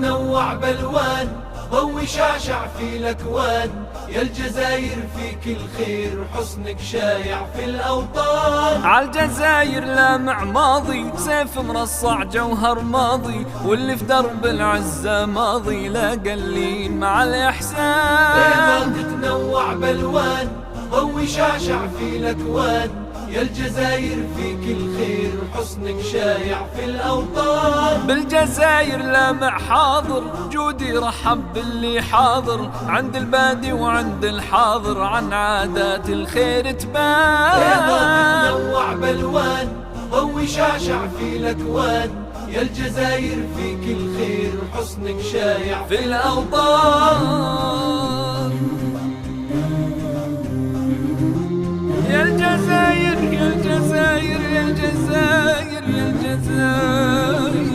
تنوع بالوان، ضوي شعشع في الاكوان. يا الجزاير فيك الخير، حسنك شايع في الاوطان. عالجزاير لامع ماضي، سيف مرصع جوهر ماضي، واللي في درب العزة ماضي لا قلين مع الإحسان. بيضا تتنوع بالوان، ضوي شعشع في الاكوان. يا الجزاير فيك الخير، حسنك شايع في الأوطان. بالجزاير لامع حاضر، جودي رحب باللي حاضر، عند البادي وعند الحاضر عن عادات الخير تبان. بيضا تتنوع بالوان، ضوي شعشع في الأكوان. يا الجزاير فيك الخير، حسنك شايع في الأوطان. يا الجزاير يا الجزاير يا الجزاير يا الجزاير.